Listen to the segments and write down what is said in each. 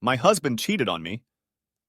My husband cheated on me.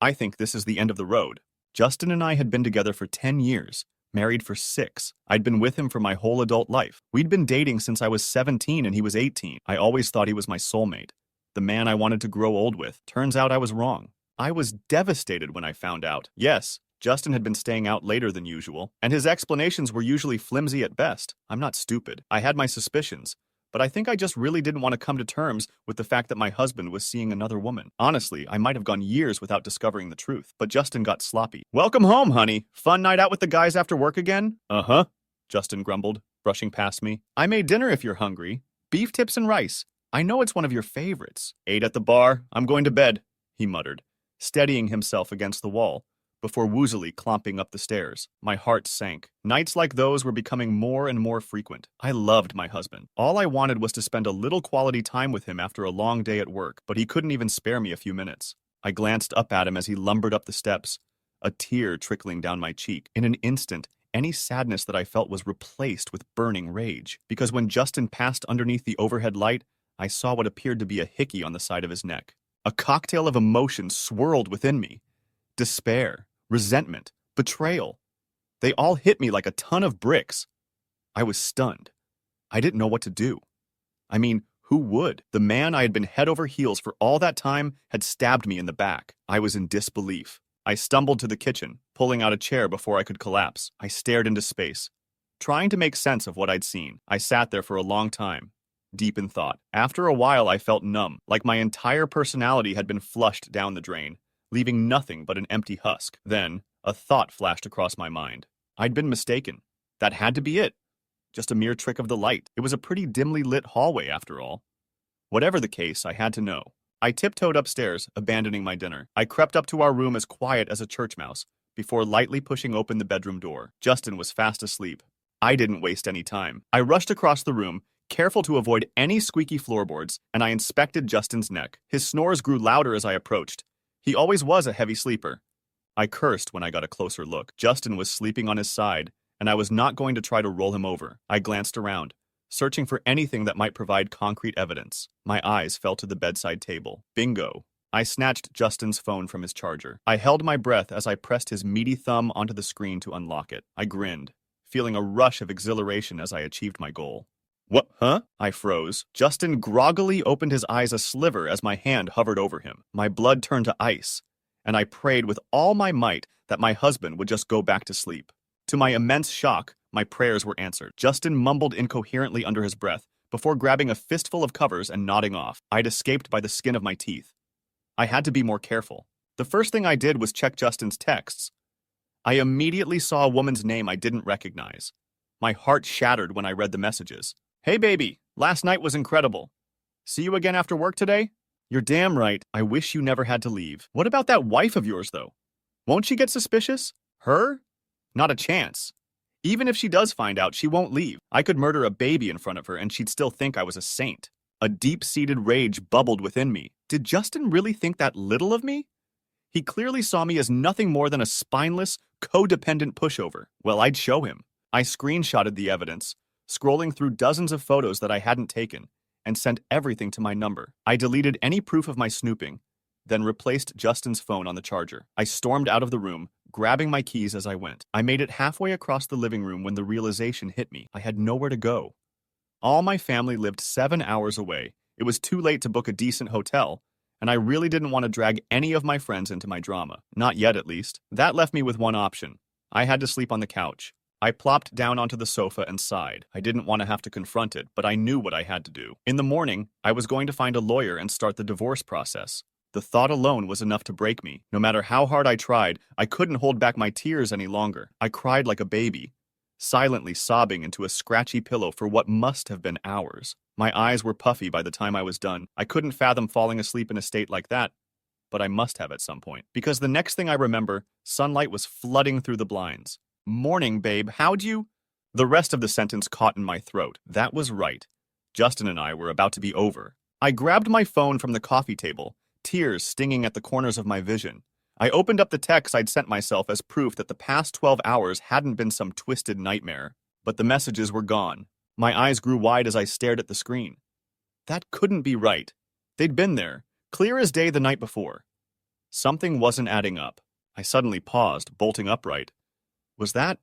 I think this is the end of the road. Justin and I had been together for 10 years, married for 6. I'd been with him for my whole adult life. We'd been dating since I was 17 and he was 18. I always thought he was my soulmate, the man I wanted to grow old with. Turns out I was wrong. I was devastated when I found out. Yes, Justin had been staying out later than usual, and his explanations were usually flimsy at best. I'm not stupid. I had my suspicions, but I think I just really didn't want to come to terms with the fact that my husband was seeing another woman. Honestly, I might have gone years without discovering the truth, but Justin got sloppy. "Welcome home, honey. Fun night out with the guys after work again?" "Uh-huh," Justin grumbled, brushing past me. "I made dinner if you're hungry. Beef tips and rice. I know it's one of your favorites." "Ate at the bar. I'm going to bed," he muttered, steadying himself against the wall before woozily clomping up the stairs. My heart sank. Nights like those were becoming more and more frequent. I loved my husband. All I wanted was to spend a little quality time with him after a long day at work, but he couldn't even spare me a few minutes. I glanced up at him as he lumbered up the steps, a tear trickling down my cheek. In an instant, any sadness that I felt was replaced with burning rage, because when Justin passed underneath the overhead light, I saw what appeared to be a hickey on the side of his neck. A cocktail of emotions swirled within me. Despair, resentment, betrayal. They all hit me like a ton of bricks. I was stunned. I didn't know what to do. I mean, who would? The man I had been head over heels for all that time had stabbed me in the back. I was in disbelief. I stumbled to the kitchen, pulling out a chair before I could collapse. I stared into space, trying to make sense of what I'd seen. I sat there for a long time, deep in thought. After a while, I felt numb, like my entire personality had been flushed down the drain, leaving nothing but an empty husk. Then, a thought flashed across my mind. I'd been mistaken. That had to be it. Just a mere trick of the light. It was a pretty dimly lit hallway, after all. Whatever the case, I had to know. I tiptoed upstairs, abandoning my dinner. I crept up to our room as quiet as a church mouse, before lightly pushing open the bedroom door. Justin was fast asleep. I didn't waste any time. I rushed across the room, careful to avoid any squeaky floorboards, and I inspected Justin's neck. His snores grew louder as I approached. He always was a heavy sleeper. I cursed when I got a closer look. Justin was sleeping on his side, and I was not going to try to roll him over. I glanced around, searching for anything that might provide concrete evidence. My eyes fell to the bedside table. Bingo. I snatched Justin's phone from his charger. I held my breath as I pressed his meaty thumb onto the screen to unlock it. I grinned, feeling a rush of exhilaration as I achieved my goal. "What, huh?" I froze. Justin groggily opened his eyes a sliver as my hand hovered over him. My blood turned to ice, and I prayed with all my might that my husband would just go back to sleep. To my immense shock, my prayers were answered. Justin mumbled incoherently under his breath before grabbing a fistful of covers and nodding off. I'd escaped by the skin of my teeth. I had to be more careful. The first thing I did was check Justin's texts. I immediately saw a woman's name I didn't recognize. My heart shattered when I read the messages. "Hey baby, last night was incredible. See you again after work today?" "You're damn right. I wish you never had to leave." "What about that wife of yours, though? Won't she get suspicious?" "Her? Not a chance. Even if she does find out, she won't leave. I could murder a baby in front of her and she'd still think I was a saint." A deep-seated rage bubbled within me. Did Justin really think that little of me? He clearly saw me as nothing more than a spineless, codependent pushover. Well, I'd show him. I screenshotted the evidence, scrolling through dozens of photos that I hadn't taken, and sent everything to my number. I deleted any proof of my snooping, then replaced Justin's phone on the charger. I stormed out of the room, grabbing my keys as I went. I made it halfway across the living room when the realization hit me. I had nowhere to go. All my family lived 7 hours away. It was too late to book a decent hotel, and I really didn't want to drag any of my friends into my drama. Not yet, at least. That left me with one option. I had to sleep on the couch. I plopped down onto the sofa and sighed. I didn't want to have to confront it, but I knew what I had to do. In the morning, I was going to find a lawyer and start the divorce process. The thought alone was enough to break me. No matter how hard I tried, I couldn't hold back my tears any longer. I cried like a baby, silently sobbing into a scratchy pillow for what must have been hours. My eyes were puffy by the time I was done. I couldn't fathom falling asleep in a state like that, but I must have at some point. Because the next thing I remember, sunlight was flooding through the blinds. "Morning, babe, how'd you—" The rest of the sentence caught in my throat. That was right. Justin and I were about to be over. I grabbed my phone from the coffee table, tears stinging at the corners of my vision. I opened up the text I'd sent myself as proof that the past 12 hours hadn't been some twisted nightmare. But the messages were gone. My eyes grew wide as I stared at the screen. That couldn't be right. They'd been there, Clear as day the night before. Something wasn't adding up. I suddenly paused, bolting upright. Was that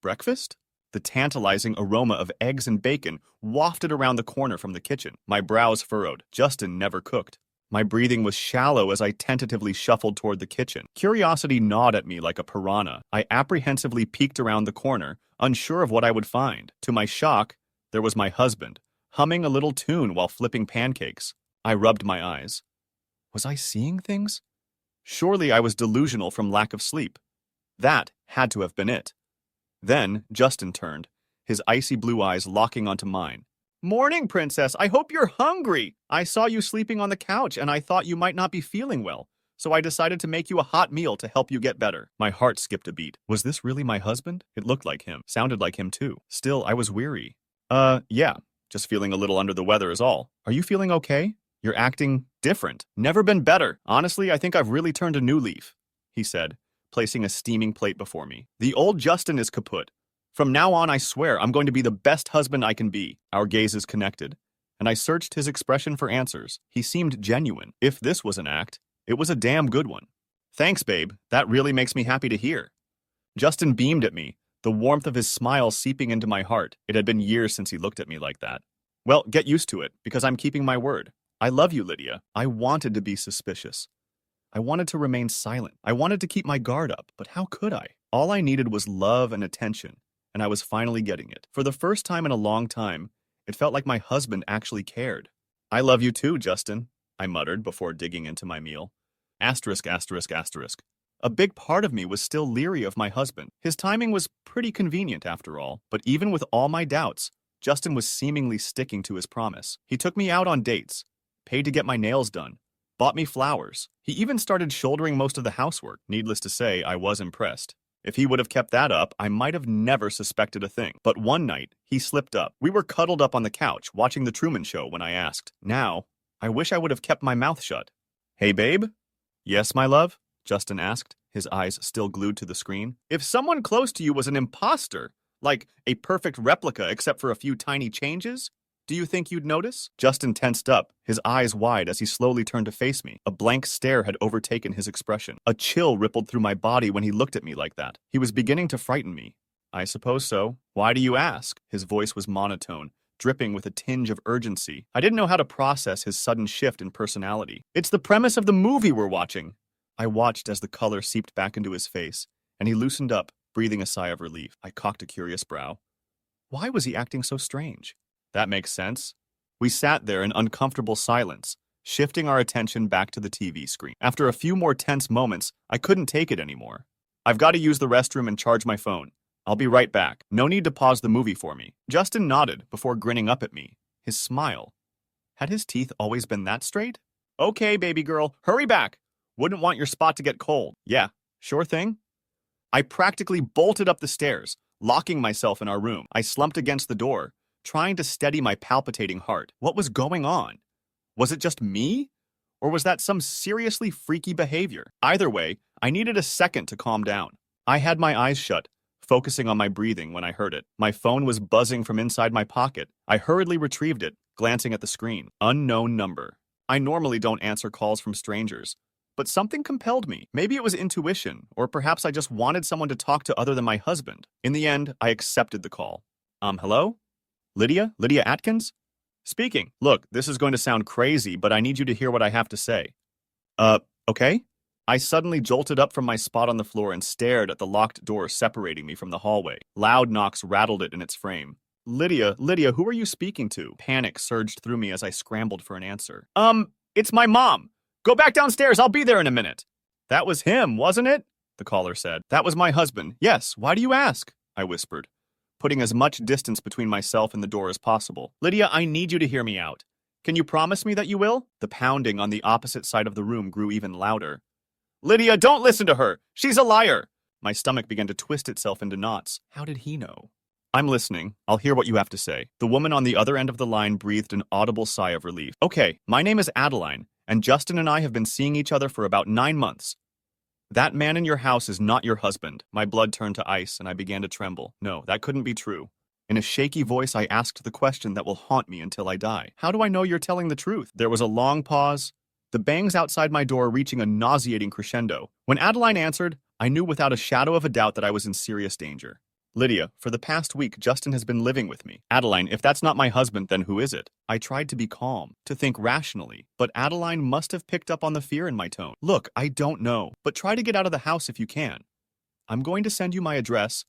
breakfast? The tantalizing aroma of eggs and bacon wafted around the corner from the kitchen. My brows furrowed. Justin never cooked. My breathing was shallow as I tentatively shuffled toward the kitchen. Curiosity gnawed at me like a piranha. I apprehensively peeked around the corner, unsure of what I would find. To my shock, there was my husband, humming a little tune while flipping pancakes. I rubbed my eyes. Was I seeing things? Surely I was delusional from lack of sleep. That had to have been it. Then Justin turned, his icy blue eyes locking onto mine. Morning, Princess. I hope you're hungry. I saw you sleeping on the couch and I thought you might not be feeling well, so I decided to make you a hot meal to help you get better. My heart skipped a beat. Was this really my husband? It looked like him. Sounded like him too. Still, I was weary. Yeah. Just feeling a little under the weather is all. Are you feeling okay? You're acting different. Never been better. Honestly, I think I've really turned a new leaf, he said, placing a steaming plate before me. The old Justin is kaput. From now on, I swear, I'm going to be the best husband I can be. Our gazes connected, and I searched his expression for answers. He seemed genuine. If this was an act, it was a damn good one. Thanks, babe. That really makes me happy to hear. Justin beamed at me, the warmth of his smile seeping into my heart. It had been years since he looked at me like that. Well, get used to it, because I'm keeping my word. I love you, Lydia. I wanted to be suspicious. I wanted to remain silent. I wanted to keep my guard up, but how could I? All I needed was love and attention, and I was finally getting it. For the first time in a long time, it felt like my husband actually cared. I love you too, Justin, I muttered before digging into my meal. Asterisk, asterisk, asterisk. A big part of me was still leery of my husband. His timing was pretty convenient after all, but even with all my doubts, Justin was seemingly sticking to his promise. He took me out on dates, paid to get my nails done, bought me flowers. He even started shouldering most of the housework. Needless to say, I was impressed. If he would have kept that up, I might have never suspected a thing. But one night, he slipped up. We were cuddled up on the couch, watching The Truman Show when I asked. Now, I wish I would have kept my mouth shut. Hey, babe? Yes, my love? Justin asked, his eyes still glued to the screen. If someone close to you was an imposter, like a perfect replica except for a few tiny changes, do you think you'd notice? Justin tensed up, his eyes wide as he slowly turned to face me. A blank stare had overtaken his expression. A chill rippled through my body when he looked at me like that. He was beginning to frighten me. I suppose so. Why do you ask? His voice was monotone, dripping with a tinge of urgency. I didn't know how to process his sudden shift in personality. It's the premise of the movie we're watching. I watched as the color seeped back into his face, and he loosened up, breathing a sigh of relief. I cocked a curious brow. Why was he acting so strange? That makes sense. We sat there in uncomfortable silence, shifting our attention back to the TV screen. After a few more tense moments, I couldn't take it anymore. I've got to use the restroom and charge my phone. I'll be right back. No need to pause the movie for me. Justin nodded before grinning up at me. His smile. Had his teeth always been that straight? Okay, baby girl, hurry back. Wouldn't want your spot to get cold. Yeah, sure thing. I practically bolted up the stairs, locking myself in our room. I slumped against the door, trying to steady my palpitating heart. What was going on? Was it just me? Or was that some seriously freaky behavior? Either way, I needed a second to calm down. I had my eyes shut, focusing on my breathing when I heard it. My phone was buzzing from inside my pocket. I hurriedly retrieved it, glancing at the screen. Unknown number. I normally don't answer calls from strangers, but something compelled me. Maybe it was intuition, or perhaps I just wanted someone to talk to other than my husband. In the end, I accepted the call. Hello? Lydia? Lydia Atkins? Speaking. Look, this is going to sound crazy, but I need you to hear what I have to say. Okay? I suddenly jolted up from my spot on the floor and stared at the locked door separating me from the hallway. Loud knocks rattled it in its frame. Lydia, who are you speaking to? Panic surged through me as I scrambled for an answer. It's my mom. Go back downstairs, I'll be there in a minute. That was him, wasn't it? The caller said. That was my husband. Yes, why do you ask? I whispered, putting as much distance between myself and the door as possible. Lydia, I need you to hear me out. Can you promise me that you will? The pounding on the opposite side of the room grew even louder. Lydia, don't listen to her. She's a liar. My stomach began to twist itself into knots. How did he know? I'm listening. I'll hear what you have to say. The woman on the other end of the line breathed an audible sigh of relief. Okay, my name is Adeline, and Justin and I have been seeing each other for about 9 months. That man in your house is not your husband. My blood turned to ice, and I began to tremble. No, that couldn't be true. In a shaky voice, I asked the question that will haunt me until I die. How do I know you're telling the truth? There was a long pause, the bangs outside my door reaching a nauseating crescendo. When Adeline answered, I knew without a shadow of a doubt that I was in serious danger. Lydia, for the past week, Justin has been living with me. Adeline, if that's not my husband, then who is it? I tried to be calm, to think rationally, but Adeline must have picked up on the fear in my tone. Look, I don't know, but try to get out of the house if you can. I'm going to send you my address,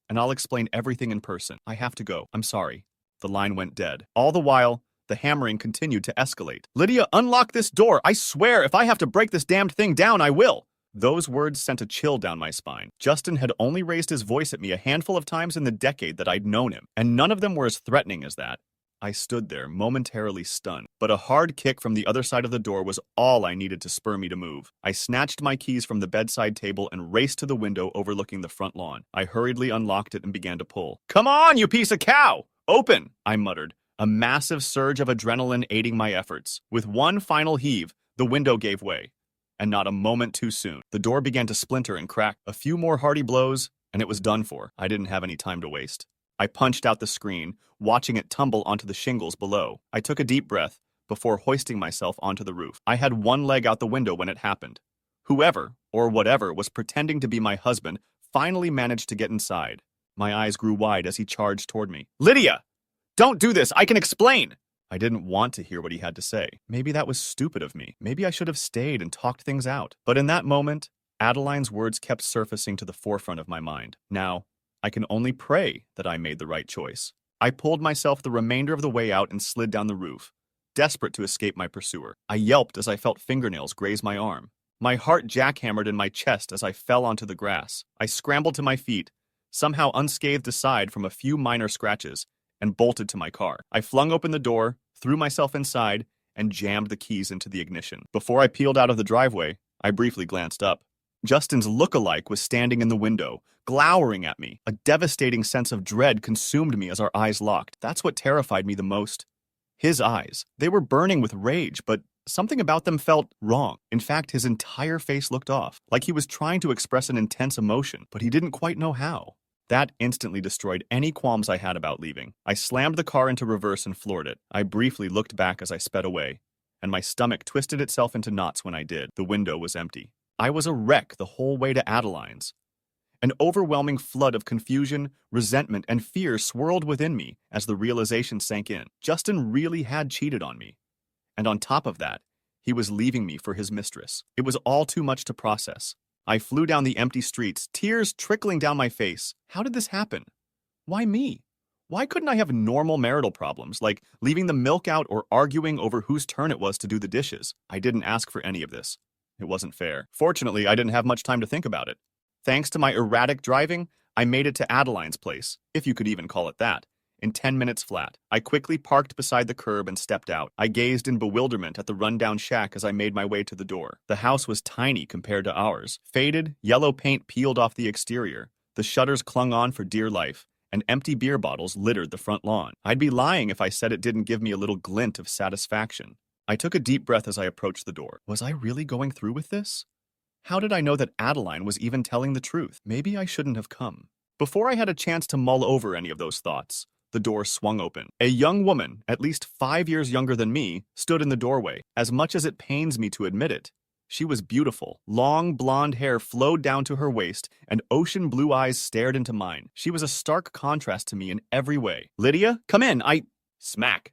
and I'll explain everything in person. I have to go. I'm sorry. The line went dead. All the while, the hammering continued to escalate. Lydia, unlock this door. I swear, if I have to break this damned thing down, I will. Those words sent a chill down my spine. Justin had only raised his voice at me a handful of times in the decade that I'd known him, and none of them were as threatening as that. I stood there, momentarily stunned, but a hard kick from the other side of the door was all I needed to spur me to move. I snatched my keys from the bedside table and raced to the window overlooking the front lawn. I hurriedly unlocked it and began to pull. Come on, you piece of cow! Open! I muttered, a massive surge of adrenaline aiding my efforts. With one final heave, the window gave way. And not a moment too soon. The door began to splinter and crack. A few more hearty blows, and it was done for. I didn't have any time to waste. I punched out the screen, watching it tumble onto the shingles below. I took a deep breath before hoisting myself onto the roof. I had one leg out the window when it happened. Whoever, or whatever, was pretending to be my husband finally managed to get inside. My eyes grew wide as he charged toward me. Lydia! Don't do this! I can explain! I didn't want to hear what he had to say. Maybe that was stupid of me. Maybe I should have stayed and talked things out. But in that moment, Adeline's words kept surfacing to the forefront of my mind. Now, I can only pray that I made the right choice. I pulled myself the remainder of the way out and slid down the roof, desperate to escape my pursuer. I yelped as I felt fingernails graze my arm. My heart jackhammered in my chest as I fell onto the grass. I scrambled to my feet, somehow unscathed aside from a few minor scratches, and bolted to my car. I flung open the door, threw myself inside, and jammed the keys into the ignition. Before I peeled out of the driveway, I briefly glanced up. Justin's look-alike was standing in the window, glowering at me. A devastating sense of dread consumed me as our eyes locked. That's what terrified me the most. His eyes. They were burning with rage, but something about them felt wrong. In fact, his entire face looked off, like he was trying to express an intense emotion, but he didn't quite know how. That instantly destroyed any qualms I had about leaving. I slammed the car into reverse and floored it. I briefly looked back as I sped away, and my stomach twisted itself into knots when I did. The window was empty. I was a wreck the whole way to Adeline's. An overwhelming flood of confusion, resentment, and fear swirled within me as the realization sank in. Justin really had cheated on me. And on top of that, he was leaving me for his mistress. It was all too much to process. I flew down the empty streets, tears trickling down my face. How did this happen? Why me? Why couldn't I have normal marital problems, like leaving the milk out or arguing over whose turn it was to do the dishes? I didn't ask for any of this. It wasn't fair. Fortunately, I didn't have much time to think about it. Thanks to my erratic driving, I made it to Adeline's place, if you could even call it that, in 10 minutes flat. I quickly parked beside the curb and stepped out. I gazed in bewilderment at the rundown shack as I made my way to the door. The house was tiny compared to ours. Faded, yellow paint peeled off the exterior. The shutters clung on for dear life, and empty beer bottles littered the front lawn. I'd be lying if I said it didn't give me a little glint of satisfaction. I took a deep breath as I approached the door. Was I really going through with this? How did I know that Adeline was even telling the truth? Maybe I shouldn't have come. Before I had a chance to mull over any of those thoughts, the door swung open. A young woman, at least 5 years younger than me, stood in the doorway. As much as it pains me to admit it, she was beautiful. Long blonde hair flowed down to her waist, and ocean blue eyes stared into mine. She was a stark contrast to me in every way. Lydia, come in, Smack.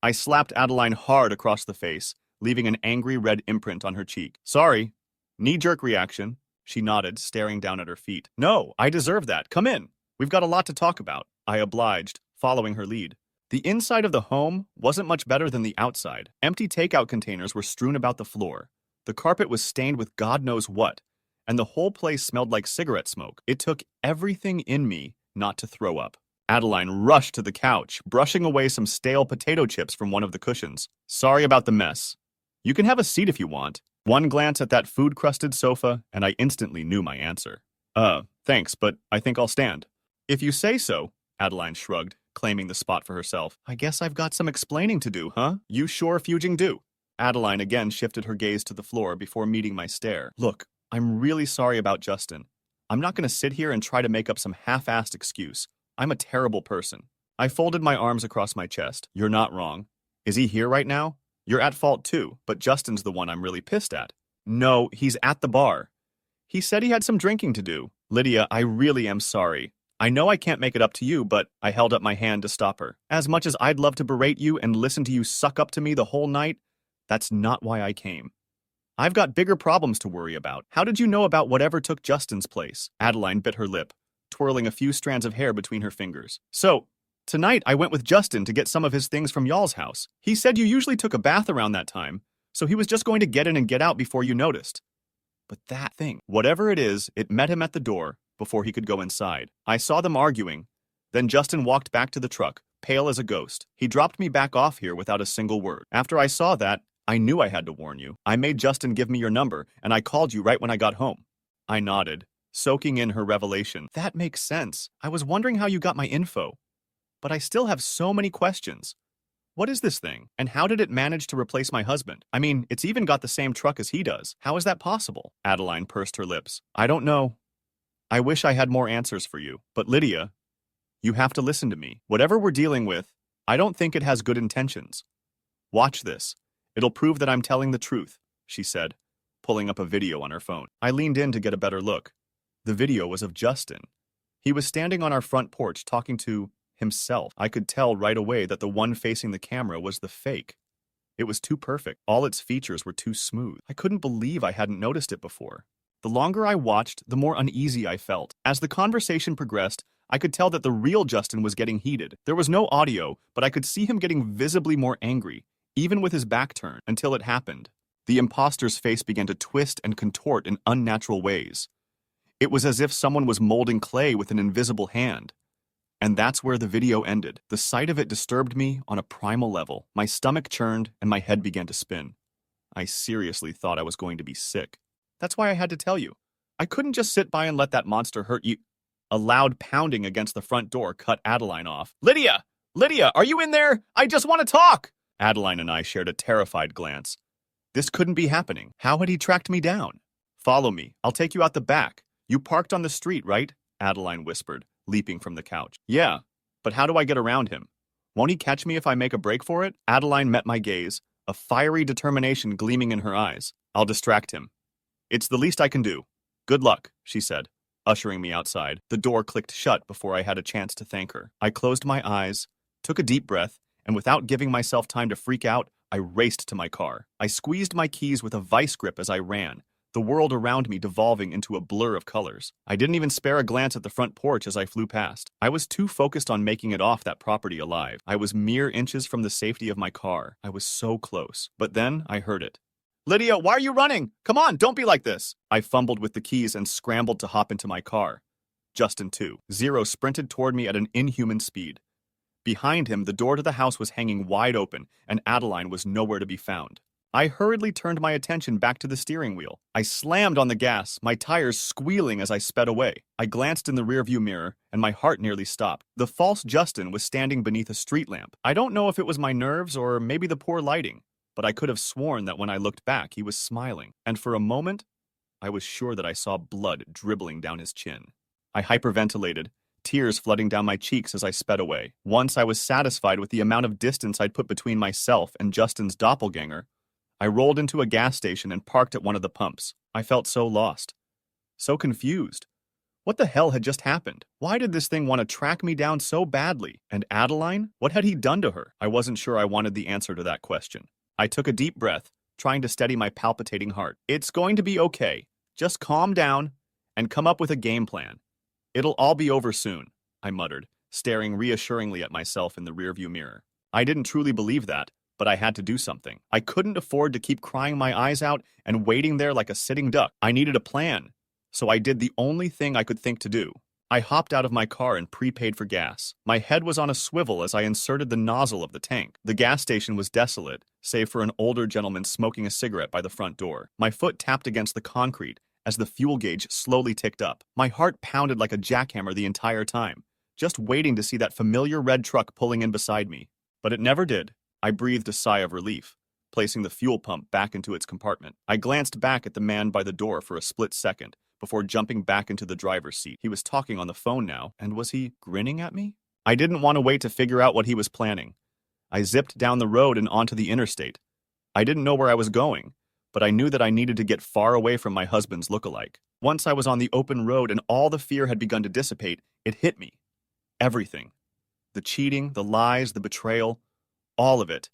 I slapped Adeline hard across the face, leaving an angry red imprint on her cheek. Sorry. Knee-jerk reaction. She nodded, staring down at her feet. No, I deserve that. Come in. We've got a lot to talk about. I obliged, following her lead. The inside of the home wasn't much better than the outside. Empty takeout containers were strewn about the floor. The carpet was stained with God knows what, and the whole place smelled like cigarette smoke. It took everything in me not to throw up. Adeline rushed to the couch, brushing away some stale potato chips from one of the cushions. Sorry about the mess. You can have a seat if you want. One glance at that food-crusted sofa, and I instantly knew my answer. Thanks, but I think I'll stand. If you say so, Adeline shrugged, claiming the spot for herself. I guess I've got some explaining to do, huh? You sure fuging do. Adeline again shifted her gaze to the floor before meeting my stare. Look, I'm really sorry about Justin. I'm not going to sit here and try to make up some half-assed excuse. I'm a terrible person. I folded my arms across my chest. You're not wrong. Is he here right now? You're at fault too, but Justin's the one I'm really pissed at. No, he's at the bar. He said he had some drinking to do. Lydia, I really am sorry. I know I can't make it up to you, but I held up my hand to stop her. As much as I'd love to berate you and listen to you suck up to me the whole night, that's not why I came. I've got bigger problems to worry about. How did you know about whatever took Justin's place? Adeline bit her lip, twirling a few strands of hair between her fingers. So, tonight I went with Justin to get some of his things from y'all's house. He said you usually took a bath around that time, so he was just going to get in and get out before you noticed. But that thing, whatever it is, it met him at the door before he could go inside. I saw them arguing. Then Justin walked back to the truck, pale as a ghost. He dropped me back off here without a single word. After I saw that, I knew I had to warn you. I made Justin give me your number, and I called you right when I got home. I nodded, soaking in her revelation. That makes sense. I was wondering how you got my info. But I still have so many questions. What is this thing? And how did it manage to replace my husband? I mean, it's even got the same truck as he does. How is that possible? Adeline pursed her lips. I don't know. I wish I had more answers for you. But Lydia, you have to listen to me. Whatever we're dealing with, I don't think it has good intentions. Watch this. It'll prove that I'm telling the truth, she said, pulling up a video on her phone. I leaned in to get a better look. The video was of Justin. He was standing on our front porch talking to himself. I could tell right away that the one facing the camera was the fake. It was too perfect. All its features were too smooth. I couldn't believe I hadn't noticed it before. The longer I watched, the more uneasy I felt. As the conversation progressed, I could tell that the real Justin was getting heated. There was no audio, but I could see him getting visibly more angry, even with his back turned, until it happened. The imposter's face began to twist and contort in unnatural ways. It was as if someone was molding clay with an invisible hand. And that's where the video ended. The sight of it disturbed me on a primal level. My stomach churned and my head began to spin. I seriously thought I was going to be sick. That's why I had to tell you. I couldn't just sit by and let that monster hurt you. A loud pounding against the front door cut Adeline off. Lydia! Lydia, are you in there? I just want to talk! Adeline and I shared a terrified glance. This couldn't be happening. How had he tracked me down? Follow me. I'll take you out the back. You parked on the street, right? Adeline whispered, leaping from the couch. Yeah, but how do I get around him? Won't he catch me if I make a break for it? Adeline met my gaze, a fiery determination gleaming in her eyes. I'll distract him. It's the least I can do. Good luck, she said, ushering me outside. The door clicked shut before I had a chance to thank her. I closed my eyes, took a deep breath, and without giving myself time to freak out, I raced to my car. I squeezed my keys with a vice grip as I ran, the world around me devolving into a blur of colors. I didn't even spare a glance at the front porch as I flew past. I was too focused on making it off that property alive. I was mere inches from the safety of my car. I was so close. But then I heard it. Lydia, why are you running? Come on, don't be like this. I fumbled with the keys and scrambled to hop into my car. Justin, too. Zero sprinted toward me at an inhuman speed. Behind him, the door to the house was hanging wide open, and Adeline was nowhere to be found. I hurriedly turned my attention back to the steering wheel. I slammed on the gas, my tires squealing as I sped away. I glanced in the rearview mirror, and my heart nearly stopped. The false Justin was standing beneath a street lamp. I don't know if it was my nerves or maybe the poor lighting, but I could have sworn that when I looked back, he was smiling. And for a moment, I was sure that I saw blood dribbling down his chin. I hyperventilated, tears flooding down my cheeks as I sped away. Once I was satisfied with the amount of distance I'd put between myself and Justin's doppelganger, I rolled into a gas station and parked at one of the pumps. I felt so lost, so confused. What the hell had just happened? Why did this thing want to track me down so badly? And Adeline? What had he done to her? I wasn't sure I wanted the answer to that question. I took a deep breath, trying to steady my palpitating heart. It's going to be okay. Just calm down and come up with a game plan. It'll all be over soon, I muttered, staring reassuringly at myself in the rearview mirror. I didn't truly believe that, but I had to do something. I couldn't afford to keep crying my eyes out and waiting there like a sitting duck. I needed a plan, so I did the only thing I could think to do. I hopped out of my car and prepaid for gas. My head was on a swivel as I inserted the nozzle of the tank. The gas station was desolate, save for an older gentleman smoking a cigarette by the front door. My foot tapped against the concrete as the fuel gauge slowly ticked up. My heart pounded like a jackhammer the entire time, just waiting to see that familiar red truck pulling in beside me. But it never did. I breathed a sigh of relief, placing the fuel pump back into its compartment. I glanced back at the man by the door for a split second before jumping back into the driver's seat. He was talking on the phone now, and was he grinning at me? I didn't want to wait to figure out what he was planning. I zipped down the road and onto the interstate. I didn't know where I was going, but I knew that I needed to get far away from my husband's look-alike. Once I was on the open road and all the fear had begun to dissipate, it hit me. Everything. The cheating, the lies, the betrayal, all of it.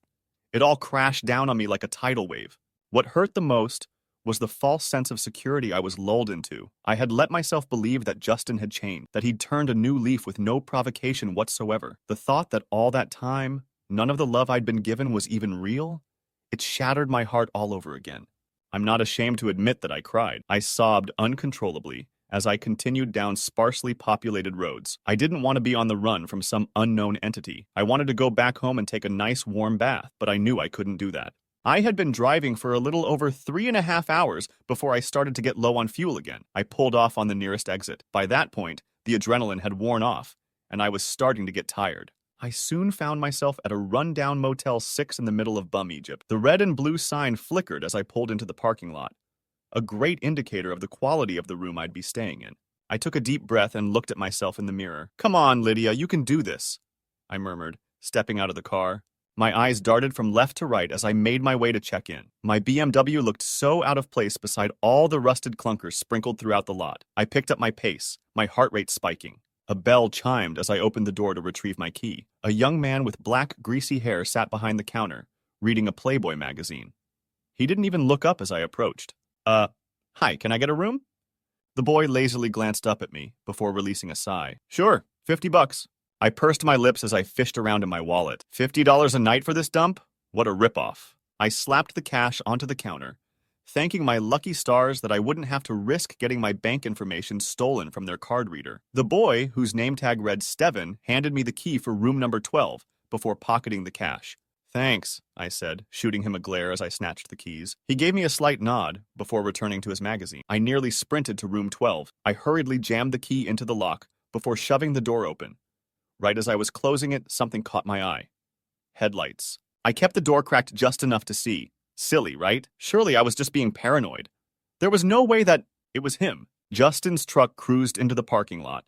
It all crashed down on me like a tidal wave. What hurt the most was the false sense of security I was lulled into. I had let myself believe that Justin had changed, that he'd turned a new leaf with no provocation whatsoever. The thought that all that time, none of the love I'd been given was even real, it shattered my heart all over again. I'm not ashamed to admit that I cried. I sobbed uncontrollably as I continued down sparsely populated roads. I didn't want to be on the run from some unknown entity. I wanted to go back home and take a nice warm bath, but I knew I couldn't do that. I had been driving for a little over 3.5 hours before I started to get low on fuel again. I pulled off on the nearest exit. By that point, the adrenaline had worn off, and I was starting to get tired. I soon found myself at a run-down Motel 6 in the middle of Bum Egypt. The red and blue sign flickered as I pulled into the parking lot, a great indicator of the quality of the room I'd be staying in. I took a deep breath and looked at myself in the mirror. "Come on, Lydia, you can do this," I murmured, stepping out of the car. My eyes darted from left to right as I made my way to check in. My BMW looked so out of place beside all the rusted clunkers sprinkled throughout the lot. I picked up my pace, my heart rate spiking. A bell chimed as I opened the door to retrieve my key. A young man with black, greasy hair sat behind the counter, reading a Playboy magazine. He didn't even look up as I approached. Hi, can I get a room?" The boy lazily glanced up at me before releasing a sigh. "Sure, $50. I pursed my lips as I fished around in my wallet. $50 a night for this dump? What a ripoff. I slapped the cash onto the counter, thanking my lucky stars that I wouldn't have to risk getting my bank information stolen from their card reader. The boy, whose name tag read Steven, handed me the key for room number 12 before pocketing the cash. "Thanks," I said, shooting him a glare as I snatched the keys. He gave me a slight nod before returning to his magazine. I nearly sprinted to room 12. I hurriedly jammed the key into the lock before shoving the door open. Right as I was closing it, something caught my eye. Headlights. I kept the door cracked just enough to see. Silly, right? Surely I was just being paranoid. There was no way that it was him. Justin's truck cruised into the parking lot.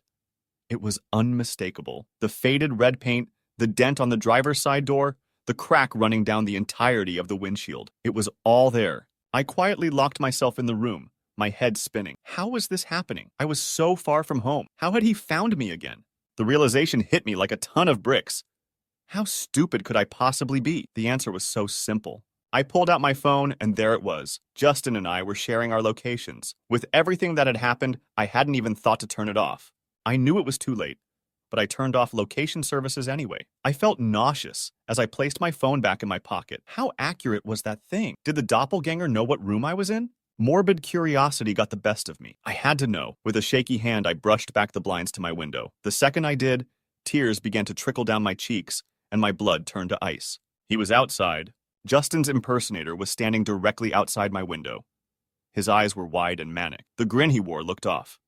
It was unmistakable. The faded red paint, the dent on the driver's side door, the crack running down the entirety of the windshield. It was all there. I quietly locked myself in the room, my head spinning. How was this happening? I was so far from home. How had he found me again? The realization hit me like a ton of bricks. How stupid could I possibly be? The answer was so simple. I pulled out my phone, and there it was. Justin and I were sharing our locations. With everything that had happened, I hadn't even thought to turn it off. I knew it was too late, but I turned off location services anyway. I felt nauseous as I placed my phone back in my pocket. How accurate was that thing? Did the doppelganger know what room I was in? Morbid curiosity got the best of me. I had to know. With a shaky hand, I brushed back the blinds to my window. The second I did, tears began to trickle down my cheeks, and my blood turned to ice. He was outside. Justin's impersonator was standing directly outside my window. His eyes were wide and manic. The grin he wore looked off,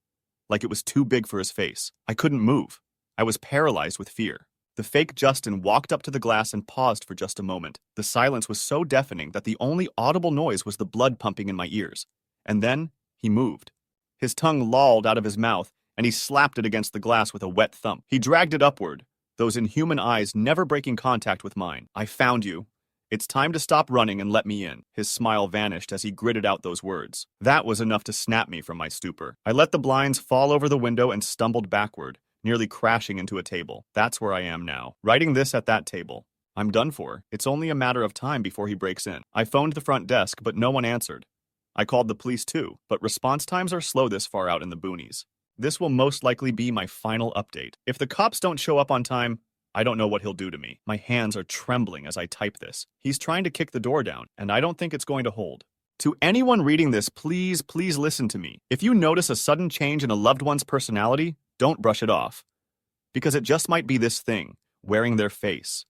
like it was too big for his face. I couldn't move. I was paralyzed with fear. The fake Justin walked up to the glass and paused for just a moment. The silence was so deafening that the only audible noise was the blood pumping in my ears. And then he moved. His tongue lolled out of his mouth, and he slapped it against the glass with a wet thump. He dragged it upward, those inhuman eyes never breaking contact with mine. "I found you. It's time to stop running and let me in." His smile vanished as he gritted out those words. That was enough to snap me from my stupor. I let the blinds fall over the window and stumbled backward, nearly crashing into a table. That's where I am now, writing this at that table. I'm done for. It's only a matter of time before he breaks in. I phoned the front desk, but no one answered. I called the police too, but response times are slow this far out in the boonies. This will most likely be my final update. If the cops don't show up on time, I don't know what he'll do to me. My hands are trembling as I type this. He's trying to kick the door down, and I don't think it's going to hold. To anyone reading this, please listen to me. If you notice a sudden change in a loved one's personality, don't brush it off. Because it just might be this thing, wearing their face.